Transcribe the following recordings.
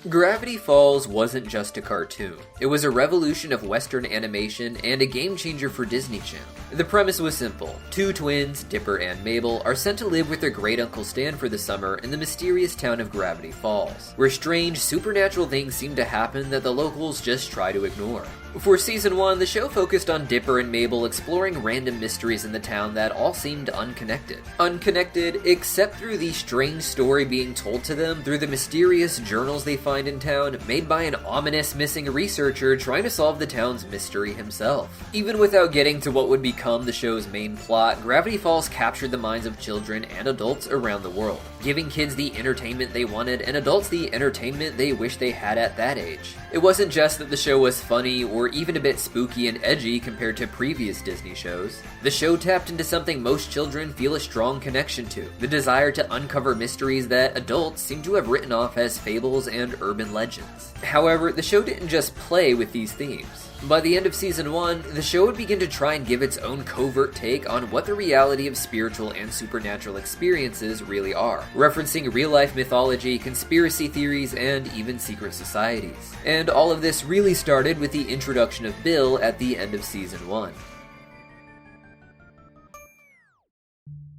Gravity Falls wasn't just a cartoon. It was a revolution of Western animation and a game changer for Disney Channel. The premise was simple. Two twins, Dipper and Mabel, are sent to live with their great uncle Stan for the summer in the mysterious town of Gravity Falls, where strange, supernatural things seem to happen that the locals just try to ignore. For Season 1, the show focused on Dipper and Mabel exploring random mysteries in the town that all seemed unconnected. Unconnected, except through the strange story being told to them through the mysterious journals they find in town, made by an ominous missing researcher trying to solve the town's mystery himself. Even without getting to what would become the show's main plot, Gravity Falls captured the minds of children and adults around the world, giving kids the entertainment they wanted and adults the entertainment they wish they had at that age. It wasn't just that the show was funny or even a bit spooky and edgy compared to previous Disney shows. The show tapped into something most children feel a strong connection to, the desire to uncover mysteries that adults seem to have written off as fables and urban legends. However, the show didn't just play with these themes. By the end of Season 1, the show would begin to try and give its own covert take on what the reality of spiritual and supernatural experiences really are, referencing real-life mythology, conspiracy theories, and even secret societies. And all of this really started with the introduction of Bill at the end of Season 1.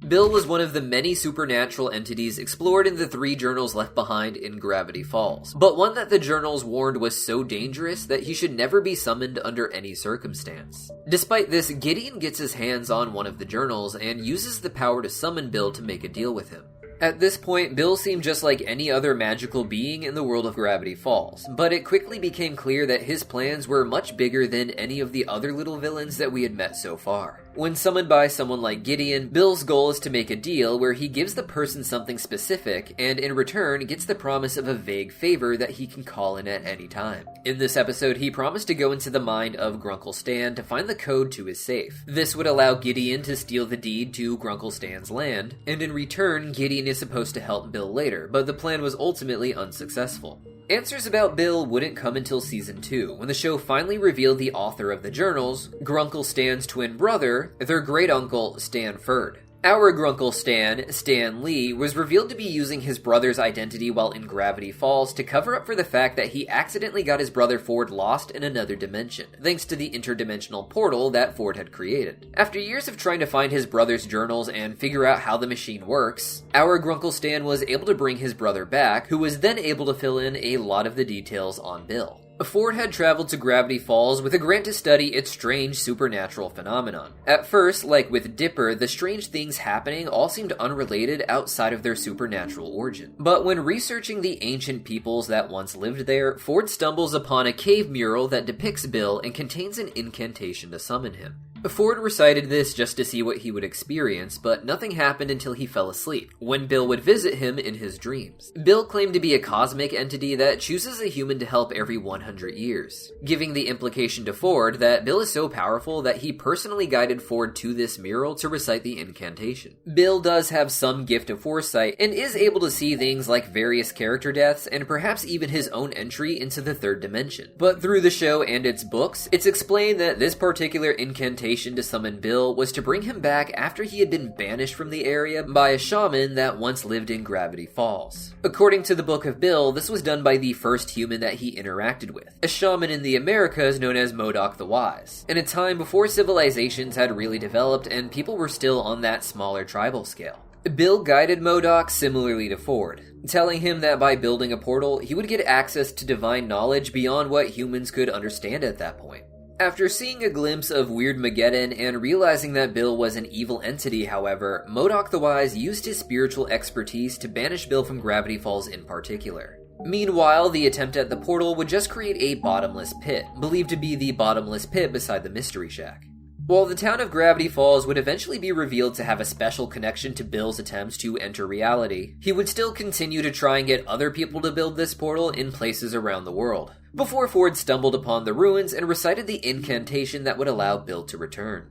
Bill was one of the many supernatural entities explored in the 3 journals left behind in Gravity Falls, but one that the journals warned was so dangerous that he should never be summoned under any circumstance. Despite this, Gideon gets his hands on one of the journals and uses the power to summon Bill to make a deal with him. At this point, Bill seemed just like any other magical being in the world of Gravity Falls, but it quickly became clear that his plans were much bigger than any of the other little villains that we had met so far. When summoned by someone like Gideon, Bill's goal is to make a deal where he gives the person something specific, and in return gets the promise of a vague favor that he can call in at any time. In this episode, he promised to go into the mind of Grunkle Stan to find the code to his safe. This would allow Gideon to steal the deed to Grunkle Stan's land, and in return, Gideon is supposed to help Bill later, but the plan was ultimately unsuccessful. Answers about Bill wouldn't come until Season 2, when the show finally revealed the author of the journals, Grunkle Stan's twin brother, their great-uncle, Stanford. Our Grunkle Stan, Stan Lee, was revealed to be using his brother's identity while in Gravity Falls to cover up for the fact that he accidentally got his brother Ford lost in another dimension, thanks to the interdimensional portal that Ford had created. After years of trying to find his brother's journals and figure out how the machine works, our Grunkle Stan was able to bring his brother back, who was then able to fill in a lot of the details on Bill. Ford had traveled to Gravity Falls with a grant to study its strange supernatural phenomenon. At first, like with Dipper, the strange things happening all seemed unrelated outside of their supernatural origin. But when researching the ancient peoples that once lived there, Ford stumbles upon a cave mural that depicts Bill and contains an incantation to summon him. Ford recited this just to see what he would experience, but nothing happened until he fell asleep, when Bill would visit him in his dreams. Bill claimed to be a cosmic entity that chooses a human to help every 100 years, giving the implication to Ford that Bill is so powerful that he personally guided Ford to this mural to recite the incantation. Bill does have some gift of foresight and is able to see things like various character deaths and perhaps even his own entry into the 3rd dimension. But through the show and its books, it's explained that this particular incantation to summon Bill was to bring him back after he had been banished from the area by a shaman that once lived in Gravity Falls. According to the Book of Bill, this was done by the first human that he interacted with, a shaman in the Americas known as Modoc the Wise, in a time before civilizations had really developed and people were still on that smaller tribal scale. Bill guided Modoc similarly to Ford, telling him that by building a portal, he would get access to divine knowledge beyond what humans could understand at that point. After seeing a glimpse of Weird Mageddon and realizing that Bill was an evil entity, however, Modoc the Wise used his spiritual expertise to banish Bill from Gravity Falls in particular. Meanwhile, the attempt at the portal would just create a bottomless pit, believed to be the bottomless pit beside the Mystery Shack. While the town of Gravity Falls would eventually be revealed to have a special connection to Bill's attempts to enter reality, he would still continue to try and get other people to build this portal in places around the world, before Ford stumbled upon the ruins and recited the incantation that would allow Bill to return.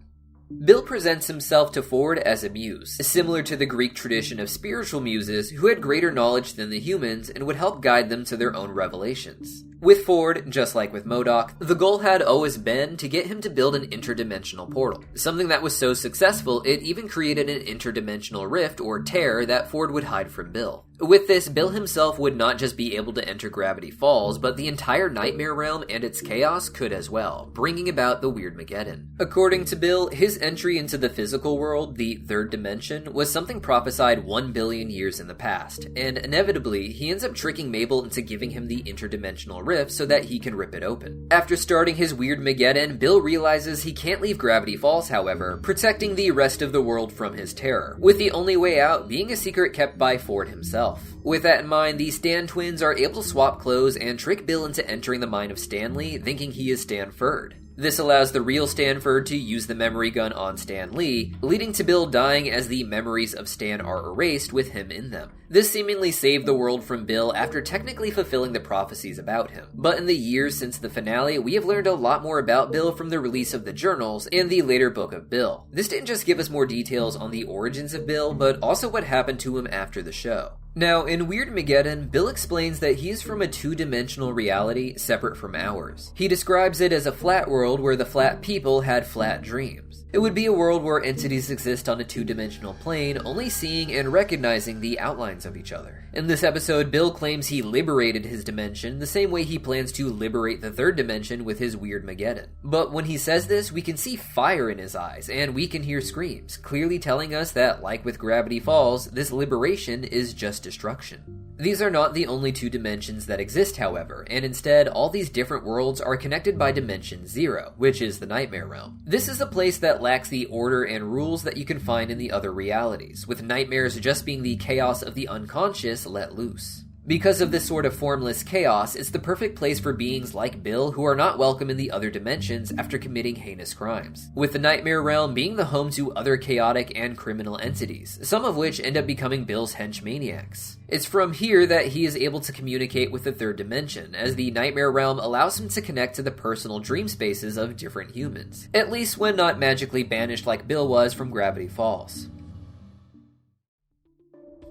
Bill presents himself to Ford as a muse, similar to the Greek tradition of spiritual muses who had greater knowledge than the humans and would help guide them to their own revelations. With Ford, just like with Modoc, the goal had always been to get him to build an interdimensional portal, something that was so successful it even created an interdimensional rift or tear that Ford would hide from Bill. With this, Bill himself would not just be able to enter Gravity Falls, but the entire Nightmare Realm and its chaos could as well, bringing about the Weirdmageddon. According to Bill, his entry into the physical world, the third dimension, was something prophesied 1 billion years in the past, and inevitably, he ends up tricking Mabel into giving him the interdimensional rift so that he can rip it open. After starting his Weirdmageddon, Bill realizes he can't leave Gravity Falls, however, protecting the rest of the world from his terror, with the only way out being a secret kept by Ford himself. With that in mind, the Stan twins are able to swap clothes and trick Bill into entering the mind of Stanley, thinking he is Stanford. This allows the real Stanford to use the memory gun on Stan Lee, leading to Bill dying as the memories of Stan are erased with him in them. This seemingly saved the world from Bill after technically fulfilling the prophecies about him. But in the years since the finale, we have learned a lot more about Bill from the release of the journals and the later book of Bill. This didn't just give us more details on the origins of Bill, but also what happened to him after the show. Now, in Weirdmageddon, Bill explains that he is from a two-dimensional reality separate from ours. He describes it as a flat world where the flat people had flat dreams. It would be a world where entities exist on a two-dimensional plane, only seeing and recognizing the outlines of each other. In this episode, Bill claims he liberated his dimension the same way he plans to liberate the third dimension with his Weirdmageddon. But when he says this, we can see fire in his eyes, and we can hear screams, clearly telling us that, like with Gravity Falls, this liberation is just destruction. These are not the only two dimensions that exist, however, and instead, all these different worlds are connected by Dimension 0, which is the Nightmare Realm. This is a place that lacks the order and rules that you can find in the other realities, with nightmares just being the chaos of the unconscious let loose. Because of this sort of formless chaos, it's the perfect place for beings like Bill who are not welcome in the other dimensions after committing heinous crimes, with the Nightmare Realm being the home to other chaotic and criminal entities, some of which end up becoming Bill's henchmaniacs. It's from here that he is able to communicate with the third dimension, as the Nightmare Realm allows him to connect to the personal dream spaces of different humans, at least when not magically banished like Bill was from Gravity Falls.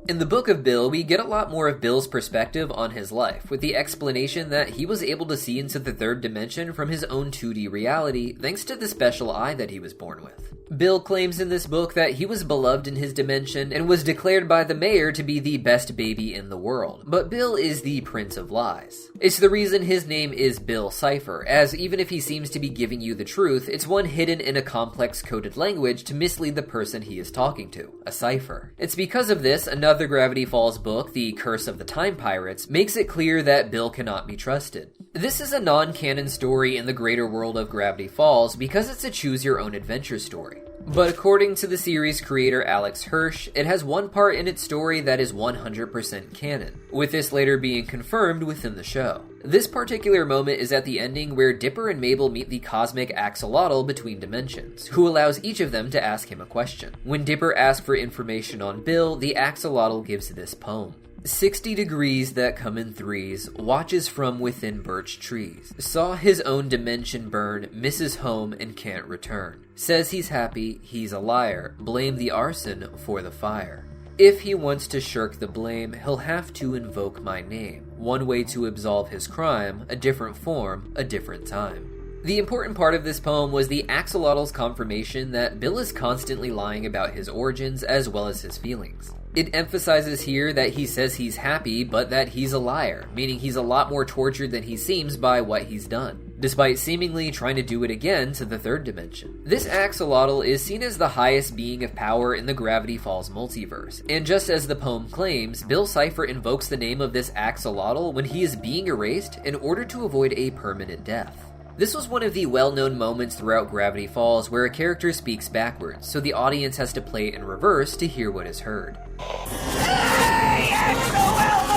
In the book of Bill, we get a lot more of Bill's perspective on his life, with the explanation that he was able to see into the third dimension from his own 2D reality thanks to the special eye that he was born with. Bill claims in this book that he was beloved in his dimension and was declared by the mayor to be the best baby in the world, but Bill is the Prince of Lies. It's the reason his name is Bill Cipher, as even if he seems to be giving you the truth, it's one hidden in a complex coded language to mislead the person he is talking to, a cipher. It's because of this, another Gravity Falls book, The Curse of the Time Pirates, makes it clear that Bill cannot be trusted. This is a non-canon story in the greater world of Gravity Falls because it's a choose-your-own-adventure story. But according to the series creator Alex Hirsch, it has one part in its story that is 100% canon, with this later being confirmed within the show. This particular moment is at the ending where Dipper and Mabel meet the cosmic Axolotl between dimensions, who allows each of them to ask him a question. When Dipper asks for information on Bill, the Axolotl gives this poem. 60 degrees that come in threes, watches from within birch trees. Saw his own dimension burn, misses home and can't return. Says he's happy, he's a liar, blame the arson for the fire. If he wants to shirk the blame, he'll have to invoke my name. One way to absolve his crime, a different form, a different time. The important part of this poem was the Axolotl's confirmation that Bill is constantly lying about his origins as well as his feelings. It emphasizes here that he says he's happy, but that he's a liar, meaning he's a lot more tortured than he seems by what he's done, despite seemingly trying to do it again to the third dimension. This Axolotl is seen as the highest being of power in the Gravity Falls multiverse, and just as the poem claims, Bill Cipher invokes the name of this Axolotl when he is being erased in order to avoid a permanent death. This was one of the well-known moments throughout Gravity Falls where a character speaks backwards, so the audience has to play it in reverse to hear what is heard. Hey, XOLOTL!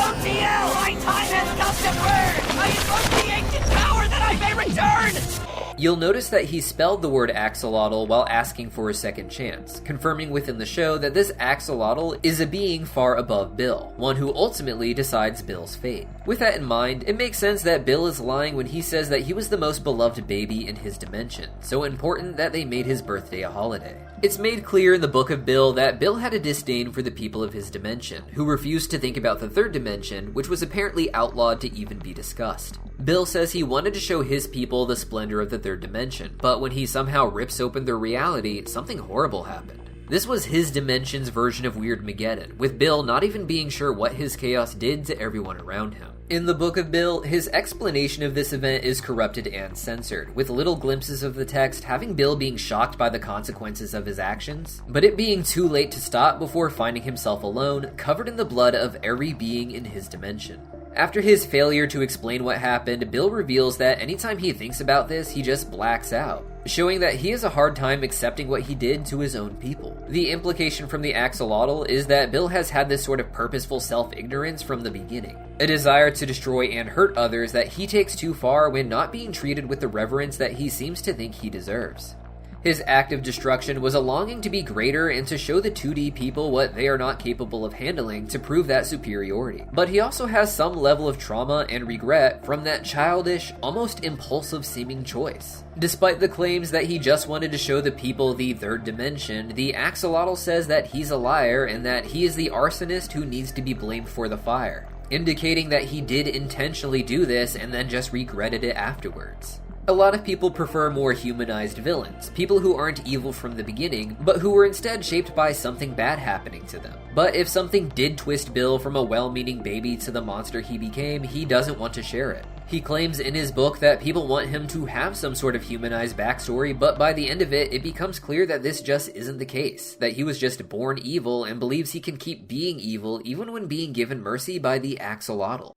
My time has come to burn! I invoke the ancient power that I may return! You'll notice that he spelled the word axolotl while asking for a second chance, confirming within the show that this axolotl is a being far above Bill, one who ultimately decides Bill's fate. With that in mind, it makes sense that Bill is lying when he says that he was the most beloved baby in his dimension, so important that they made his birthday a holiday. It's made clear in the book of Bill that Bill had a disdain for the people of his dimension, who refused to think about the third dimension, which was apparently outlawed to even be discussed. Bill says he wanted to show his people the splendor of the third dimension, but when he somehow rips open their reality, something horrible happened. This was his dimension's version of Weirdmageddon, with Bill not even being sure what his chaos did to everyone around him. In the Book of Bill, his explanation of this event is corrupted and censored, with little glimpses of the text having Bill being shocked by the consequences of his actions, but it being too late to stop before finding himself alone, covered in the blood of every being in his dimension. After his failure to explain what happened, Bill reveals that anytime he thinks about this, he just blacks out, showing that he has a hard time accepting what he did to his own people. The implication from the Axolotl is that Bill has had this sort of purposeful self-ignorance from the beginning, a desire to destroy and hurt others that he takes too far when not being treated with the reverence that he seems to think he deserves. His act of destruction was a longing to be greater and to show the 2D people what they are not capable of handling to prove that superiority. But he also has some level of trauma and regret from that childish, almost impulsive seeming choice. Despite the claims that he just wanted to show the people the third dimension, the Axolotl says that he's a liar and that he is the arsonist who needs to be blamed for the fire, indicating that he did intentionally do this and then just regretted it afterwards. A lot of people prefer more humanized villains, people who aren't evil from the beginning, but who were instead shaped by something bad happening to them. But if something did twist Bill from a well-meaning baby to the monster he became, he doesn't want to share it. He claims in his book that people want him to have some sort of humanized backstory, but by the end of it, it becomes clear that this just isn't the case, that he was just born evil and believes he can keep being evil even when being given mercy by the Axolotl.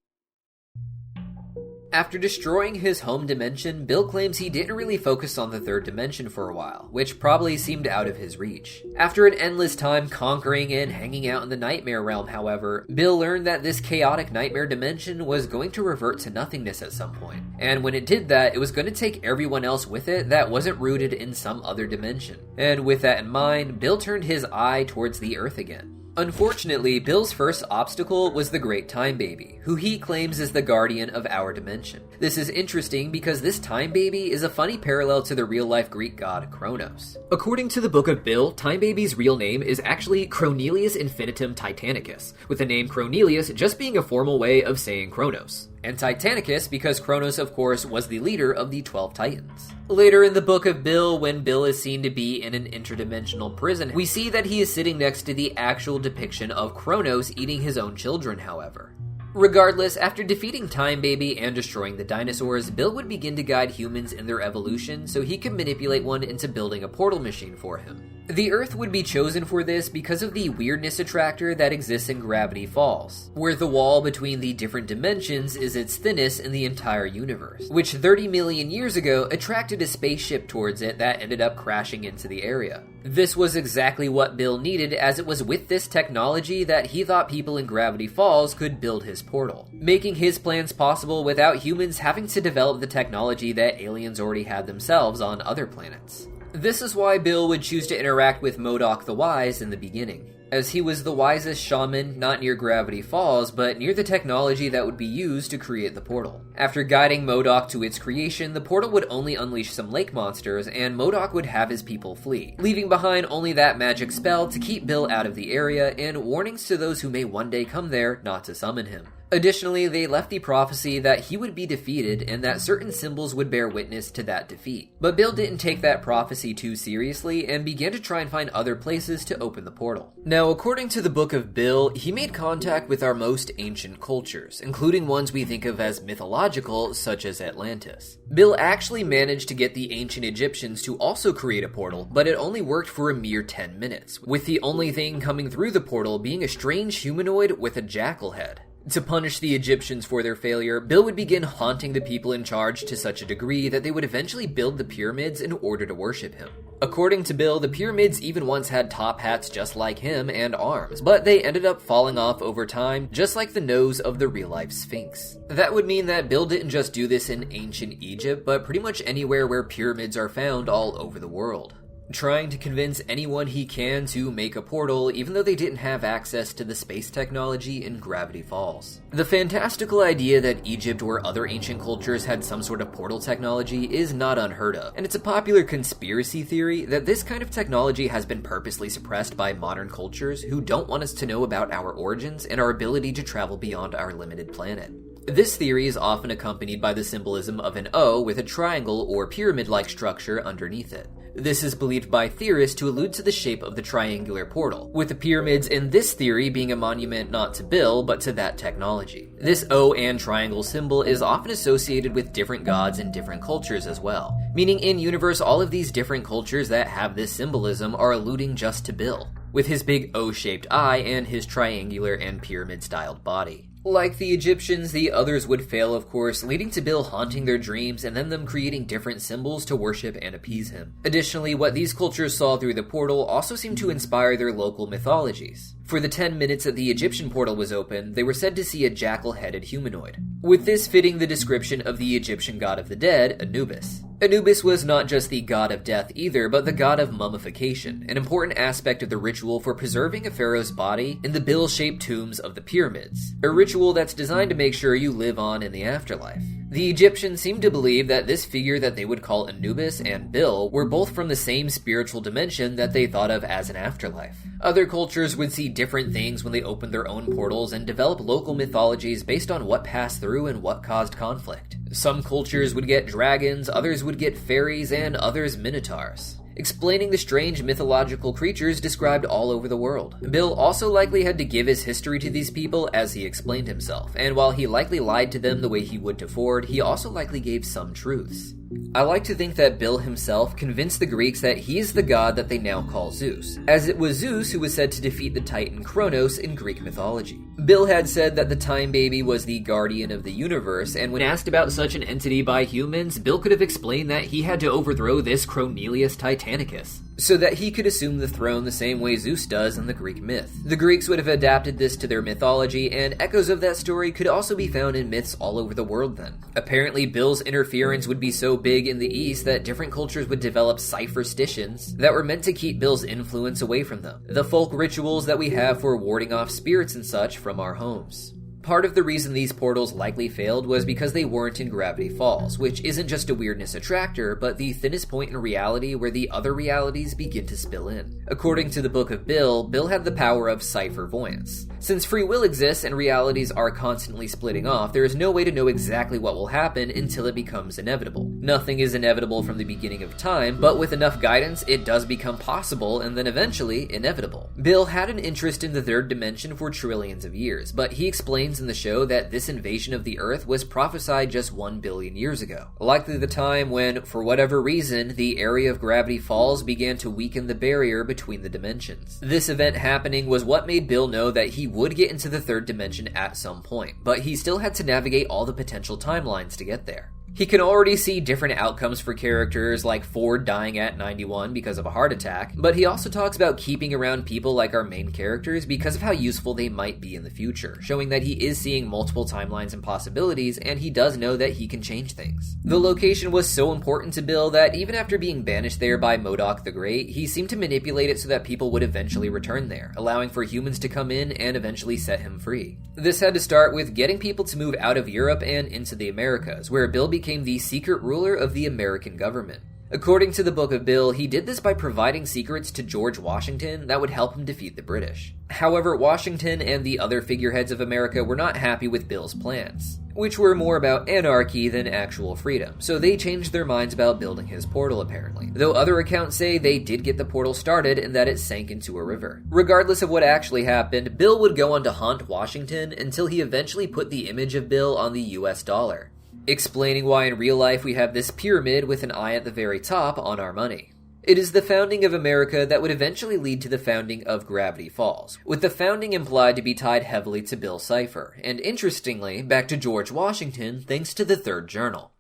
After destroying his home dimension, Bill claims he didn't really focus on the third dimension for a while, which probably seemed out of his reach. After an endless time conquering and hanging out in the nightmare realm, however, Bill learned that this chaotic nightmare dimension was going to revert to nothingness at some point. And when it did that, it was going to take everyone else with it that wasn't rooted in some other dimension. And with that in mind, Bill turned his eye towards the Earth again. Unfortunately, Bill's first obstacle was the Great Time Baby, who he claims is the guardian of our dimension. This is interesting because this Time Baby is a funny parallel to the real-life Greek god Kronos. According to the Book of Bill, Time Baby's real name is actually Cornelius Infinitum Titanicus, with the name Cornelius just being a formal way of saying Kronos. And Titanicus because Kronos, of course, was the leader of the 12 Titans. Later in the Book of Bill, when Bill is seen to be in an interdimensional prison, we see that he is sitting next to the actual depiction of Kronos eating his own children, however. Regardless, after defeating Time Baby and destroying the dinosaurs, Bill would begin to guide humans in their evolution so he could manipulate one into building a portal machine for him. The Earth would be chosen for this because of the weirdness attractor that exists in Gravity Falls, where the wall between the different dimensions is its thinnest in the entire universe, which 30 million years ago attracted a spaceship towards it that ended up crashing into the area. This was exactly what Bill needed, as it was with this technology that he thought people in Gravity Falls could build his portal, making his plans possible without humans having to develop the technology that aliens already had themselves on other planets. This is why Bill would choose to interact with MODOK the Wise in the beginning, as he was the wisest shaman not near Gravity Falls, but near the technology that would be used to create the portal. After guiding MODOK to its creation, the portal would only unleash some lake monsters, and MODOK would have his people flee, leaving behind only that magic spell to keep Bill out of the area, and warnings to those who may one day come there not to summon him. Additionally, they left the prophecy that he would be defeated and that certain symbols would bear witness to that defeat. But Bill didn't take that prophecy too seriously and began to try and find other places to open the portal. Now, according to the Book of Bill, he made contact with our most ancient cultures, including ones we think of as mythological, such as Atlantis. Bill actually managed to get the ancient Egyptians to also create a portal, but it only worked for a mere 10 minutes, with the only thing coming through the portal being a strange humanoid with a jackal head. To punish the Egyptians for their failure, Bill would begin haunting the people in charge to such a degree that they would eventually build the pyramids in order to worship him. According to Bill, the pyramids even once had top hats just like him and arms, but they ended up falling off over time, just like the nose of the real-life Sphinx. That would mean that Bill didn't just do this in ancient Egypt, but pretty much anywhere where pyramids are found all over the world, trying to convince anyone he can to make a portal, even though they didn't have access to the space technology in Gravity Falls. The fantastical idea that Egypt or other ancient cultures had some sort of portal technology is not unheard of, and it's a popular conspiracy theory that this kind of technology has been purposely suppressed by modern cultures who don't want us to know about our origins and our ability to travel beyond our limited planet. This theory is often accompanied by the symbolism of an O with a triangle or pyramid-like structure underneath it. This is believed by theorists to allude to the shape of the triangular portal, with the pyramids in this theory being a monument not to Bill, but to that technology. This O and triangle symbol is often associated with different gods in different cultures as well, meaning in universe all of these different cultures that have this symbolism are alluding just to Bill, with his big O-shaped eye and his triangular and pyramid-styled body. Like the Egyptians, the others would fail, of course, leading to Bill haunting their dreams and then them creating different symbols to worship and appease him. Additionally, what these cultures saw through the portal also seemed to inspire their local mythologies. For the 10 minutes that the Egyptian portal was open, they were said to see a jackal-headed humanoid, with this fitting the description of the Egyptian god of the dead, Anubis. Anubis was not just the god of death either, but the god of mummification, an important aspect of the ritual for preserving a pharaoh's body in the bill-shaped tombs of the pyramids, a ritual that's designed to make sure you live on in the afterlife. The Egyptians seemed to believe that this figure that they would call Anubis and Bill were both from the same spiritual dimension that they thought of as an afterlife. Other cultures would see different things when they opened their own portals and develop local mythologies based on what passed through and what caused conflict. Some cultures would get dragons, others would get fairies, and others minotaurs, explaining the strange mythological creatures described all over the world. Bill also likely had to give his history to these people as he explained himself, and while he likely lied to them the way he would to Ford, he also likely gave some truths. I like to think that Bill himself convinced the Greeks that he is the god that they now call Zeus, as it was Zeus who was said to defeat the Titan Kronos in Greek mythology. Bill had said that the Time Baby was the guardian of the universe, and when asked about such an entity by humans, Bill could have explained that he had to overthrow this Cornelius Titanicus, so that he could assume the throne the same way Zeus does in the Greek myth. The Greeks would have adapted this to their mythology, and echoes of that story could also be found in myths all over the world then. Apparently, Bill's interference would be so big in the East that different cultures would develop superstitions that were meant to keep Bill's influence away from them, the folk rituals that we have for warding off spirits and such from our homes. Part of the reason these portals likely failed was because they weren't in Gravity Falls, which isn't just a weirdness attractor, but the thinnest point in reality where the other realities begin to spill in. According to the Book of Bill, Bill had the power of Cipher voyance. Since free will exists and realities are constantly splitting off, there is no way to know exactly what will happen until it becomes inevitable. Nothing is inevitable from the beginning of time, but with enough guidance, it does become possible and then eventually inevitable. Bill had an interest in the third dimension for trillions of years, but he explains in the show that this invasion of the Earth was prophesied just 1 billion years ago, likely the time when, for whatever reason, the area of Gravity Falls began to weaken the barrier between the dimensions. This event happening was what made Bill know that he would get into the third dimension at some point, but he still had to navigate all the potential timelines to get there. He can already see different outcomes for characters like Ford dying at 91 because of a heart attack, but he also talks about keeping around people like our main characters because of how useful they might be in the future, showing that he is seeing multiple timelines and possibilities, and he does know that he can change things. The location was so important to Bill that even after being banished there by MODOK the Great, he seemed to manipulate it so that people would eventually return there, allowing for humans to come in and eventually set him free. This had to start with getting people to move out of Europe and into the Americas, where Bill became the secret ruler of the American government. According to the Book of Bill, he did this by providing secrets to George Washington that would help him defeat the British. However, Washington and the other figureheads of America were not happy with Bill's plans, which were more about anarchy than actual freedom, so they changed their minds about building his portal apparently, though other accounts say they did get the portal started and that it sank into a river. Regardless of what actually happened, Bill would go on to haunt Washington until he eventually put the image of Bill on the US dollar, explaining why in real life we have this pyramid with an eye at the very top on our money. It is the founding of America that would eventually lead to the founding of Gravity Falls, with the founding implied to be tied heavily to Bill Cipher, and interestingly, back to George Washington thanks to the Third Journal.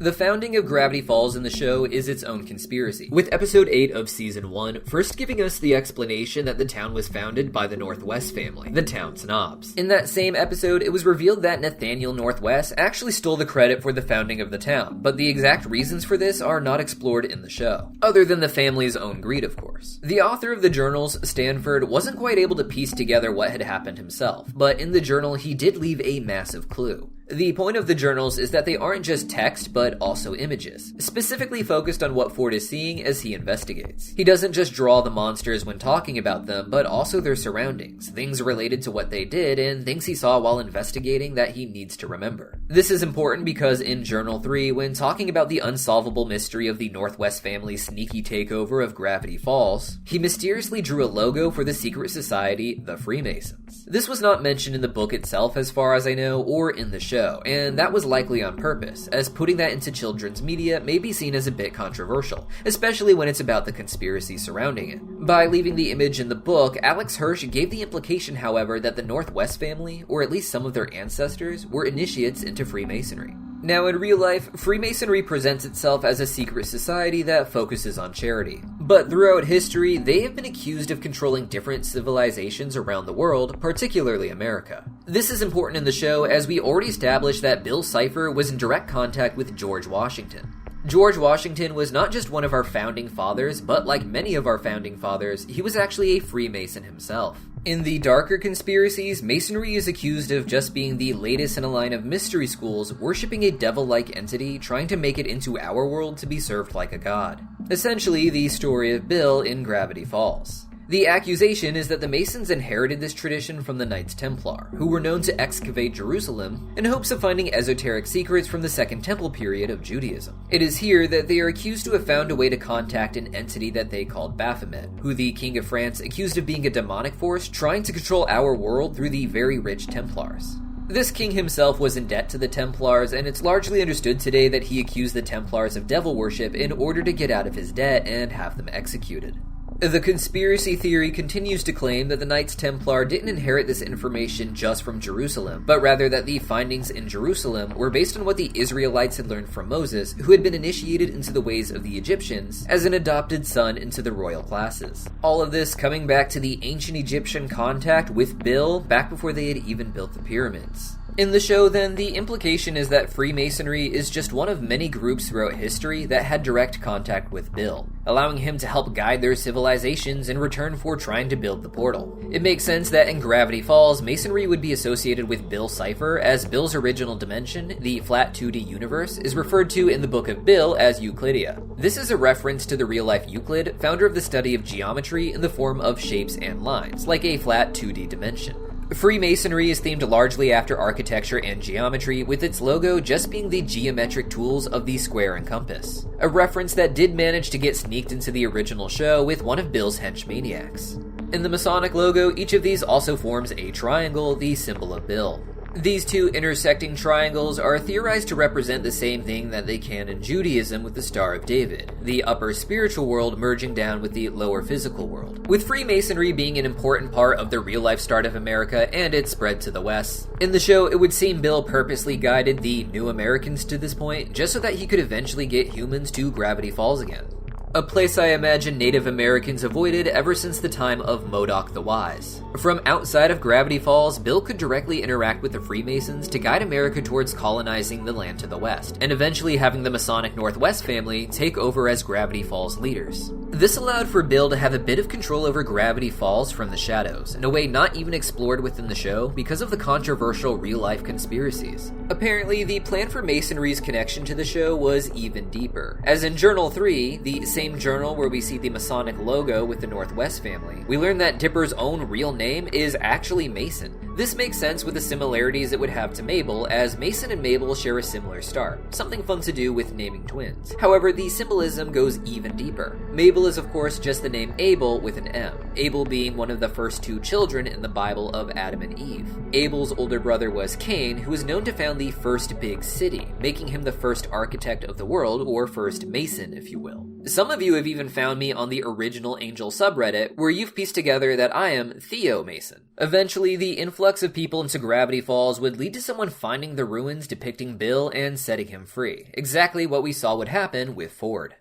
The founding of Gravity Falls in the show is its own conspiracy, with episode 8 of season 1 first giving us the explanation that the town was founded by the Northwest family, the town snobs. In that same episode, it was revealed that Nathaniel Northwest actually stole the credit for the founding of the town, but the exact reasons for this are not explored in the show, other than the family's own greed, of course. The author of the journals, Stanford, wasn't quite able to piece together what had happened himself, but in the journal he did leave a massive clue. The point of the journals is that they aren't just text, but also images, specifically focused on what Ford is seeing as he investigates. He doesn't just draw the monsters when talking about them, but also their surroundings, things related to what they did, and things he saw while investigating that he needs to remember. This is important because in Journal 3, when talking about the unsolvable mystery of the Northwest family's sneaky takeover of Gravity Falls, he mysteriously drew a logo for the secret society, the Freemasons. This was not mentioned in the book itself as far as I know, or in the show, and that was likely on purpose, as putting that into children's media may be seen as a bit controversial, especially when it's about the conspiracy surrounding it. By leaving the image in the book, Alex Hirsch gave the implication, however, that the Northwest family, or at least some of their ancestors, were initiates into Freemasonry. Now, in real life, Freemasonry presents itself as a secret society that focuses on charity. But throughout history, they have been accused of controlling different civilizations around the world, particularly America. This is important in the show as we already established that Bill Cipher was in direct contact with George Washington. George Washington was not just one of our founding fathers, but like many of our founding fathers, he was actually a Freemason himself. In the darker conspiracies, Masonry is accused of just being the latest in a line of mystery schools worshipping a devil-like entity trying to make it into our world to be served like a god. Essentially, the story of Bill in Gravity Falls. The accusation is that the Masons inherited this tradition from the Knights Templar, who were known to excavate Jerusalem in hopes of finding esoteric secrets from the Second Temple period of Judaism. It is here that they are accused to have found a way to contact an entity that they called Baphomet, who the King of France accused of being a demonic force trying to control our world through the very rich Templars. This king himself was in debt to the Templars, and it's largely understood today that he accused the Templars of devil worship in order to get out of his debt and have them executed. The conspiracy theory continues to claim that the Knights Templar didn't inherit this information just from Jerusalem, but rather that the findings in Jerusalem were based on what the Israelites had learned from Moses, who had been initiated into the ways of the Egyptians as an adopted son into the royal classes. All of this coming back to the ancient Egyptian contact with Bill back before they had even built the pyramids. In the show, then, the implication is that Freemasonry is just one of many groups throughout history that had direct contact with Bill, allowing him to help guide their civilizations in return for trying to build the portal. It makes sense that in Gravity Falls, Masonry would be associated with Bill Cipher, as Bill's original dimension, the flat 2D universe, is referred to in the Book of Bill as Euclidia. This is a reference to the real-life Euclid, founder of the study of geometry in the form of shapes and lines, like a flat 2D dimension. Freemasonry is themed largely after architecture and geometry, with its logo just being the geometric tools of the square and compass. A reference that did manage to get sneaked into the original show with one of Bill's henchmaniacs. In the Masonic logo, each of these also forms a triangle, the symbol of Bill. These two intersecting triangles are theorized to represent the same thing that they can in Judaism with the Star of David, the upper spiritual world merging down with the lower physical world, with Freemasonry being an important part of the real-life start of America and its spread to the West. In the show, it would seem Bill purposely guided the New Americans to this point, just so that he could eventually get humans to Gravity Falls again. A place I imagine Native Americans avoided ever since the time of Modoc the Wise. From outside of Gravity Falls, Bill could directly interact with the Freemasons to guide America towards colonizing the land to the west, and eventually having the Masonic Northwest family take over as Gravity Falls leaders. This allowed for Bill to have a bit of control over Gravity Falls from the shadows, in a way not even explored within the show because of the controversial real-life conspiracies. Apparently, the plan for Masonry's connection to the show was even deeper, as in Journal 3, the same journal where we see the Masonic logo with the Northwest family, we learn that Dipper's own real name is actually Mason. This makes sense with the similarities it would have to Mabel, as Mason and Mabel share a similar start, something fun to do with naming twins. However, the symbolism goes even deeper. Mabel is of course just the name Abel with an M, Abel being one of the first two children in the Bible of Adam and Eve. Abel's older brother was Cain, who is known to found the first big city, making him the first architect of the world, or first Mason, if you will. Some of you have even found me on the original Angel subreddit, where you've pieced together that I am Theo Mason. Eventually, the influx of people into Gravity Falls would lead to someone finding the ruins depicting Bill and setting him free. Exactly what we saw would happen with Ford.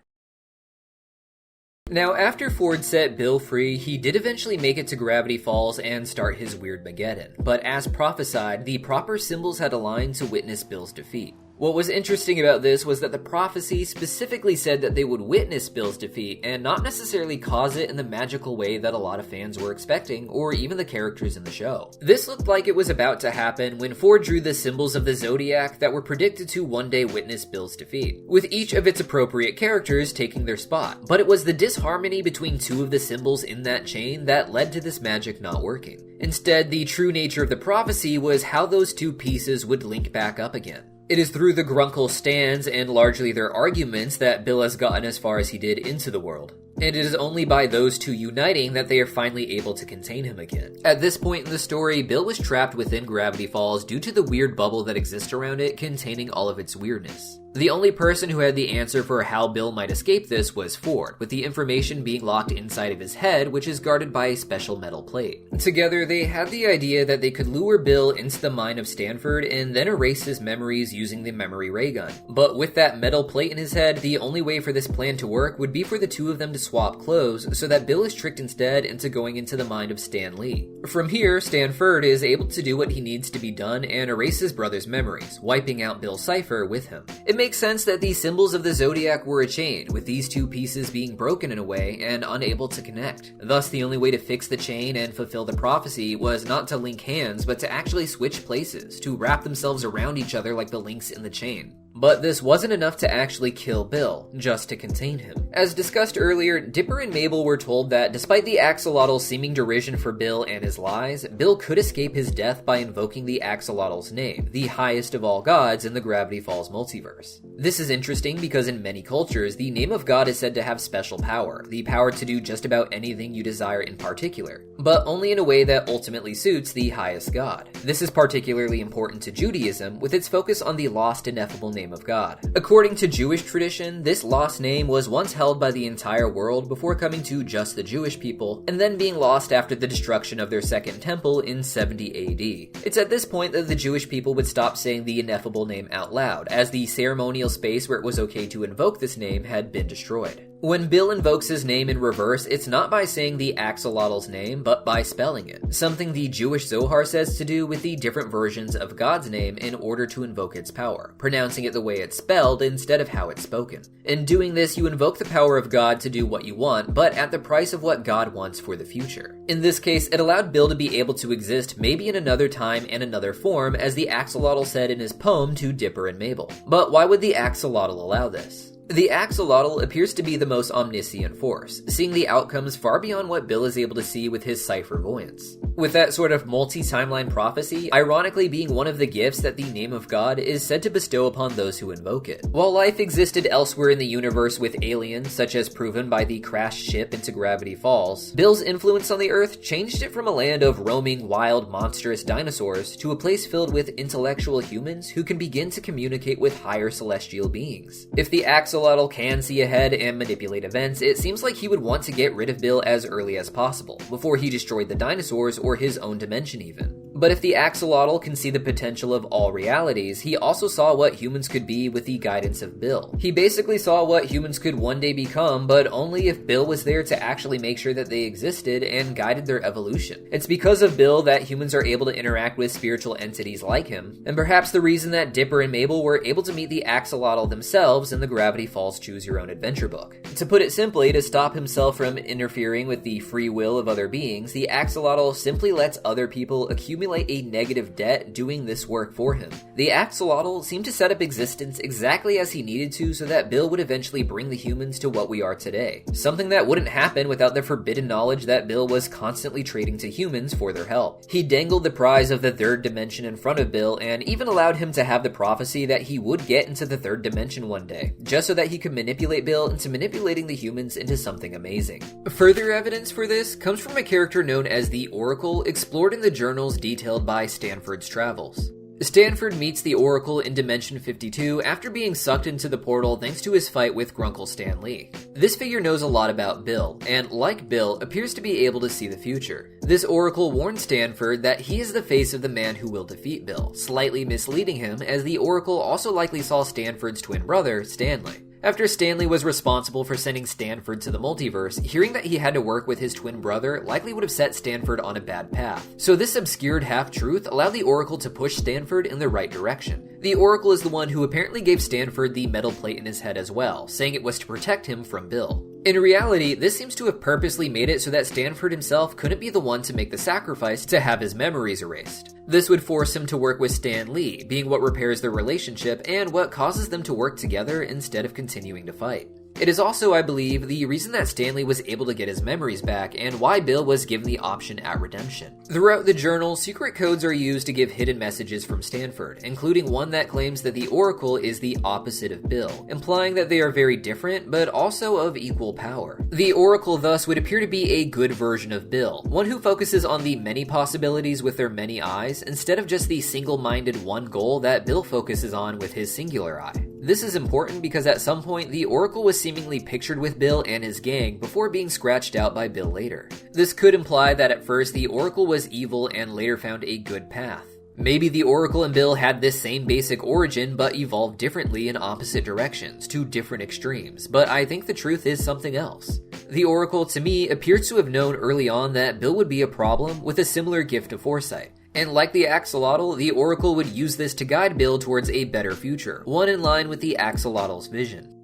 Now, after Ford set Bill free, he did eventually make it to Gravity Falls and start his weird Mageddon, but as prophesied, the proper symbols had aligned to witness Bill's defeat. What was interesting about this was that the prophecy specifically said that they would witness Bill's defeat and not necessarily cause it in the magical way that a lot of fans were expecting, or even the characters in the show. This looked like it was about to happen when Ford drew the symbols of the Zodiac that were predicted to one day witness Bill's defeat, with each of its appropriate characters taking their spot. But it was the disharmony between two of the symbols in that chain that led to this magic not working. Instead, the true nature of the prophecy was how those two pieces would link back up again. It is through the Grunkle stands and largely their arguments that Bill has gotten as far as he did into the world. And it is only by those two uniting that they are finally able to contain him again. At this point in the story, Bill was trapped within Gravity Falls due to the weird bubble that exists around it containing all of its weirdness. The only person who had the answer for how Bill might escape this was Ford, with the information being locked inside of his head, which is guarded by a special metal plate. Together, they had the idea that they could lure Bill into the mind of Stanford and then erase his memories using the memory ray gun. But with that metal plate in his head, the only way for this plan to work would be for the two of them to swap clothes so that Bill is tricked instead into going into the mind of Stan Lee. From here, Stanford is able to do what he needs to be done and erase his brother's memories, wiping out Bill's Cipher with him. It makes sense that the symbols of the Zodiac were a chain, with these two pieces being broken in a way and unable to connect. Thus, the only way to fix the chain and fulfill the prophecy was not to link hands, but to actually switch places, to wrap themselves around each other like the links in the chain. But this wasn't enough to actually kill Bill, just to contain him. As discussed earlier, Dipper and Mabel were told that despite the Axolotl's seeming derision for Bill and his lies, Bill could escape his death by invoking the Axolotl's name, the highest of all gods in the Gravity Falls multiverse. This is interesting because in many cultures, the name of God is said to have special power, the power to do just about anything you desire in particular, but only in a way that ultimately suits the highest god. This is particularly important to Judaism, with its focus on the lost ineffable name of God. According to Jewish tradition, this lost name was once held by the entire world before coming to just the Jewish people, and then being lost after the destruction of their second temple in 70 AD. It's at this point that the Jewish people would stop saying the ineffable name out loud, as the ceremonial space where it was okay to invoke this name had been destroyed. When Bill invokes his name in reverse, it's not by saying the Axolotl's name, but by spelling it, something the Jewish Zohar says to do with the different versions of God's name in order to invoke its power, pronouncing it the way it's spelled instead of how it's spoken. In doing this, you invoke the power of God to do what you want, but at the price of what God wants for the future. In this case, it allowed Bill to be able to exist maybe in another time and another form, as the Axolotl said in his poem to Dipper and Mabel. But why would the Axolotl allow this? The Axolotl appears to be the most omniscient force, seeing the outcomes far beyond what Bill is able to see with his Cipher voyance. With that sort of multi-timeline prophecy, ironically being one of the gifts that the name of God is said to bestow upon those who invoke it. While life existed elsewhere in the universe with aliens, such as proven by the crashed ship into Gravity Falls, Bill's influence on the Earth changed it from a land of roaming, wild, monstrous dinosaurs to a place filled with intellectual humans who can begin to communicate with higher celestial beings. If the Axolotl can see ahead and manipulate events, it seems like he would want to get rid of Bill as early as possible, before he destroyed the dinosaurs or his own dimension even. But if the Axolotl can see the potential of all realities, he also saw what humans could be with the guidance of Bill. He basically saw what humans could one day become, but only if Bill was there to actually make sure that they existed and guided their evolution. It's because of Bill that humans are able to interact with spiritual entities like him, and perhaps the reason that Dipper and Mabel were able to meet the Axolotl themselves in the Gravity Falls Choose Your Own Adventure book. To put it simply, to stop himself from interfering with the free will of other beings, the Axolotl simply lets other people accumulate a negative debt doing this work for him. The Axolotl seemed to set up existence exactly as he needed to so that Bill would eventually bring the humans to what we are today. Something that wouldn't happen without the forbidden knowledge that Bill was constantly trading to humans for their help. He dangled the prize of the third dimension in front of Bill and even allowed him to have the prophecy that he would get into the third dimension one day, just so that he could manipulate Bill into manipulating the humans into something amazing. Further evidence for this comes from a character known as the Oracle, explored in the journals detailed by Stanford's travels. Stanford meets the Oracle in Dimension 52 after being sucked into the portal thanks to his fight with Grunkle Stan Lee. This figure knows a lot about Bill, and like Bill, appears to be able to see the future. This Oracle warns Stanford that he is the face of the man who will defeat Bill, slightly misleading him as the Oracle also likely saw Stanford's twin brother, Stanley. After Stanley was responsible for sending Stanford to the multiverse, hearing that he had to work with his twin brother likely would have set Stanford on a bad path. So this obscured half-truth allowed the Oracle to push Stanford in the right direction. The Oracle is the one who apparently gave Stanford the metal plate in his head as well, saying it was to protect him from Bill. In reality, this seems to have purposely made it so that Stanford himself couldn't be the one to make the sacrifice to have his memories erased. This would force him to work with Stan Lee, being what repairs their relationship and what causes them to work together instead of continuing to fight. It is also, I believe, the reason that Stanley was able to get his memories back and why Bill was given the option at redemption. Throughout the journal, secret codes are used to give hidden messages from Stanford, including one that claims that the Oracle is the opposite of Bill, implying that they are very different, but also of equal power. The Oracle thus would appear to be a good version of Bill, one who focuses on the many possibilities with their many eyes, instead of just the single-minded one goal that Bill focuses on with his singular eye. This is important because at some point, the Oracle was seemingly pictured with Bill and his gang before being scratched out by Bill later. This could imply that at first the Oracle was evil and later found a good path. Maybe the Oracle and Bill had this same basic origin but evolved differently in opposite directions, to different extremes, but I think the truth is something else. The Oracle, to me, appears to have known early on that Bill would be a problem with a similar gift of foresight. And like the Axolotl, the Oracle would use this to guide Bill towards a better future, one in line with the Axolotl's vision.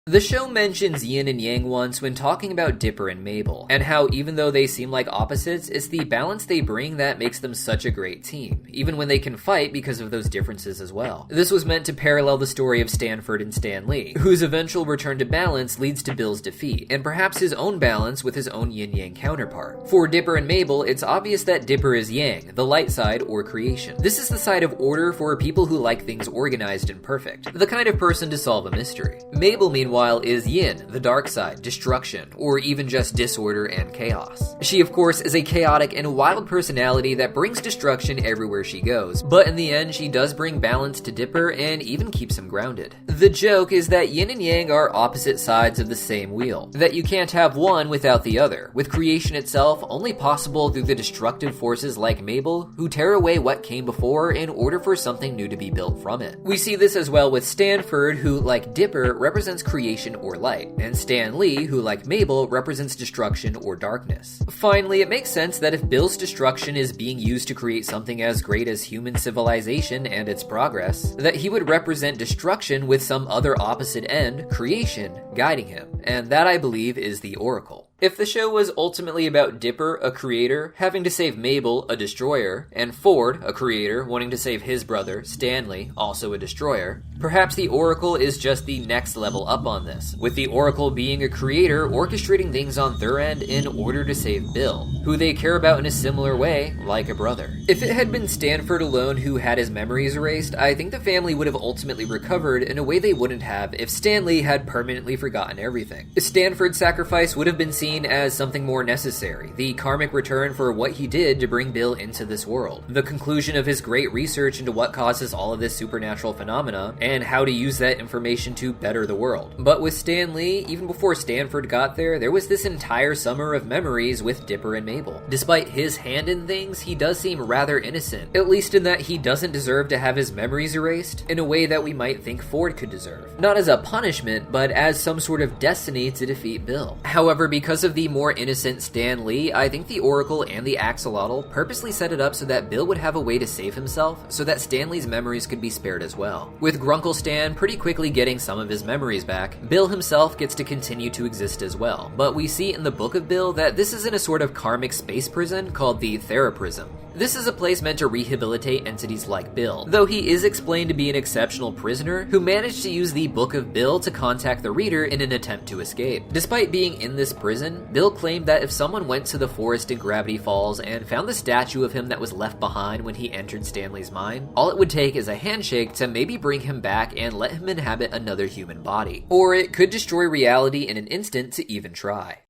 The show mentions yin and yang once when talking about Dipper and Mabel, and how even though they seem like opposites, it's the balance they bring that makes them such a great team, even when they can fight because of those differences as well. This was meant to parallel the story of Stanford and Stan Lee, whose eventual return to balance leads to Bill's defeat, and perhaps his own balance with his own yin-yang counterpart. For Dipper and Mabel, it's obvious that Dipper is yang, the light side or creation. This is the side of order for people who like things organized and perfect, the kind of person to solve a mystery. Mabel, meanwhile, is yin, the dark side, destruction, or even just disorder and chaos. She, of course, is a chaotic and wild personality that brings destruction everywhere she goes, but in the end, she does bring balance to Dipper and even keeps him grounded. The joke is that yin and yang are opposite sides of the same wheel, that you can't have one without the other, with creation itself only possible through the destructive forces like Mabel, who tear away what came before in order for something new to be built from it. We see this as well with Stanford, who, like Dipper, represents creation or light, and Stan Lee, who like Mabel, represents destruction or darkness. Finally, it makes sense that if Bill's destruction is being used to create something as great as human civilization and its progress, that he would represent destruction with some other opposite end, creation, guiding him, and that I believe is the Oracle. If the show was ultimately about Dipper, a creator, having to save Mabel, a destroyer, and Ford, a creator, wanting to save his brother, Stanley, also a destroyer, perhaps the Oracle is just the next level up on this, with the Oracle being a creator orchestrating things on their end in order to save Bill, who they care about in a similar way, like a brother. If it had been Stanford alone who had his memories erased, I think the family would have ultimately recovered in a way they wouldn't have if Stanley had permanently forgotten everything. Stanford's sacrifice would have been seen as something more necessary, the karmic return for what he did to bring Bill into this world, the conclusion of his great research into what causes all of this supernatural phenomena, and how to use that information to better the world. But with Stan Lee, even before Stanford got there was this entire summer of memories with Dipper and Mabel. Despite his hand in things, he does seem rather innocent, at least in that he doesn't deserve to have his memories erased in a way that we might think Ford could deserve. Not as a punishment, but as some sort of destiny to defeat Bill. However, because of the more innocent Stan Lee, I think the Oracle and the Axolotl purposely set it up so that Bill would have a way to save himself, so that Stanley's memories could be spared as well. With Grunkle Stan pretty quickly getting some of his memories back, Bill himself gets to continue to exist as well, but we see in the Book of Bill that this is in a sort of karmic space prison called the Theraprism. This is a place meant to rehabilitate entities like Bill, though he is explained to be an exceptional prisoner who managed to use the Book of Bill to contact the reader in an attempt to escape. Despite being in this prison, Bill claimed that if someone went to the forest in Gravity Falls and found the statue of him that was left behind when he entered Stanley's mind, all it would take is a handshake to maybe bring him back and let him inhabit another human body. Or it could destroy reality in an instant to even try.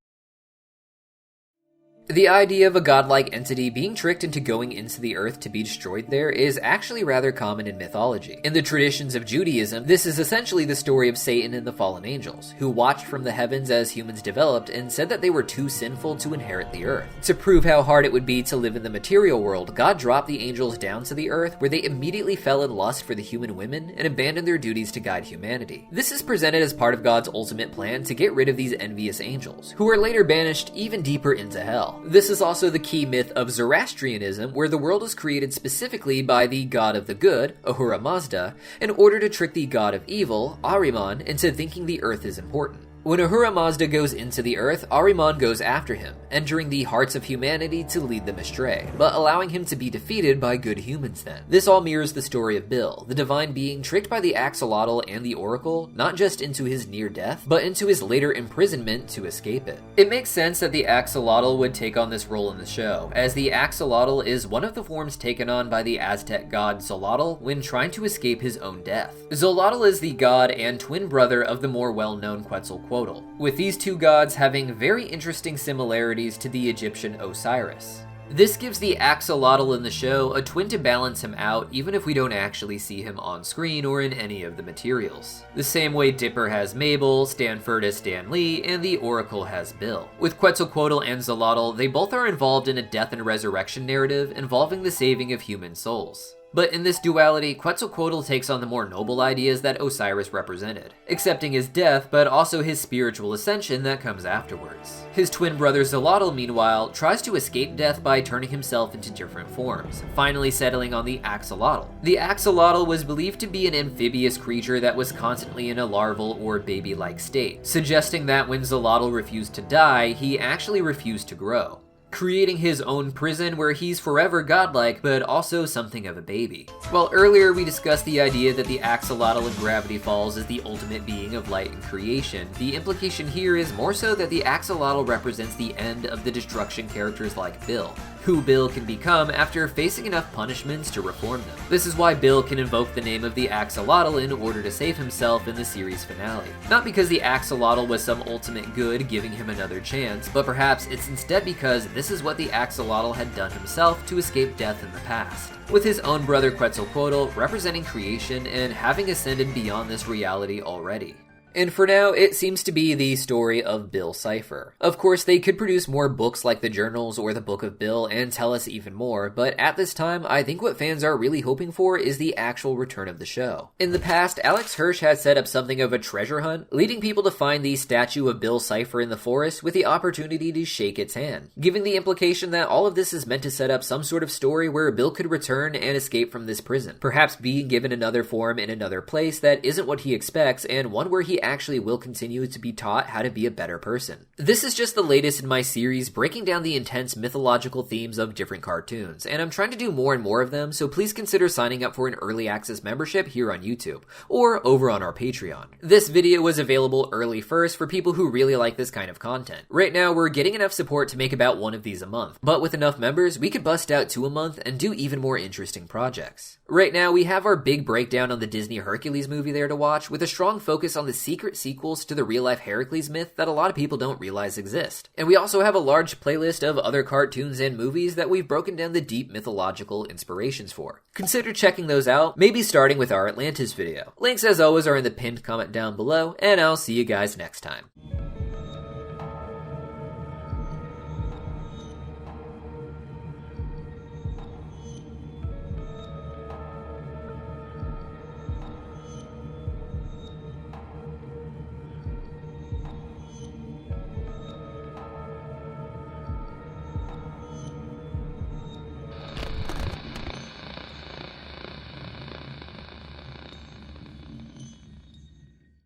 The idea of a godlike entity being tricked into going into the earth to be destroyed there is actually rather common in mythology. In the traditions of Judaism, this is essentially the story of Satan and the fallen angels, who watched from the heavens as humans developed and said that they were too sinful to inherit the earth. To prove how hard it would be to live in the material world, God dropped the angels down to the earth, where they immediately fell in lust for the human women and abandoned their duties to guide humanity. This is presented as part of God's ultimate plan to get rid of these envious angels, who were later banished even deeper into hell. all. This is also the key myth of Zoroastrianism, where the world is created specifically by the god of the good, Ahura Mazda, in order to trick the god of evil, Ahriman, into thinking the earth is important. When Ahura Mazda goes into the earth, Ahriman goes after him, entering the hearts of humanity to lead them astray, but allowing him to be defeated by good humans then. This all mirrors the story of Bill, the divine being tricked by the Axolotl and the Oracle, not just into his near death, but into his later imprisonment to escape it. It makes sense that the Axolotl would take on this role in the show, as the Axolotl is one of the forms taken on by the Aztec god Xolotl when trying to escape his own death. Xolotl is the god and twin brother of the more well-known Quetzalcoatl, with these two gods having very interesting similarities to the Egyptian Osiris. This gives the Axolotl in the show a twin to balance him out, even if we don't actually see him on screen or in any of the materials. The same way Dipper has Mabel, Stanford has Stan Lee, and the Oracle has Bill. With Quetzalcoatl and Xolotl, they both are involved in a death and resurrection narrative involving the saving of human souls. But in this duality, Quetzalcoatl takes on the more noble ideas that Osiris represented, accepting his death, but also his spiritual ascension that comes afterwards. His twin brother Xolotl, meanwhile, tries to escape death by turning himself into different forms, finally settling on the Axolotl. The Axolotl was believed to be an amphibious creature that was constantly in a larval or baby-like state, suggesting that when Xolotl refused to die, he actually refused to grow, creating his own prison where he's forever godlike, but also something of a baby. While earlier we discussed the idea that the Axolotl in Gravity Falls is the ultimate being of light and creation, the implication here is more so that the Axolotl represents the end of the destruction characters like Bill, who Bill can become after facing enough punishments to reform them. This is why Bill can invoke the name of the Axolotl in order to save himself in the series finale. Not because the Axolotl was some ultimate good giving him another chance, but perhaps it's instead because this is what the Axolotl had done himself to escape death in the past, with his own brother Quetzalcoatl representing creation and having ascended beyond this reality already. And for now, it seems to be the story of Bill Cipher. Of course, they could produce more books like the Journals or the Book of Bill and tell us even more, but at this time, I think what fans are really hoping for is the actual return of the show. In the past, Alex Hirsch had set up something of a treasure hunt, leading people to find the statue of Bill Cipher in the forest with the opportunity to shake its hand, giving the implication that all of this is meant to set up some sort of story where Bill could return and escape from this prison, perhaps being given another form in another place that isn't what he expects, and one where he actually will continue to be taught how to be a better person. This is just the latest in my series breaking down the intense mythological themes of different cartoons, and I'm trying to do more and more of them, so please consider signing up for an early access membership here on YouTube, or over on our Patreon. This video was available early first for people who really like this kind of content. Right now, we're getting enough support to make about one of these a month, but with enough members, we could bust out 2 a month and do even more interesting projects. Right now, we have our big breakdown on the Disney Hercules movie there to watch, with a strong focus on the secret sequels to the real-life Heracles myth that a lot of people don't realize exist. And we also have a large playlist of other cartoons and movies that we've broken down the deep mythological inspirations for. Consider checking those out, maybe starting with our Atlantis video. Links as always are in the pinned comment down below, and I'll see you guys next time.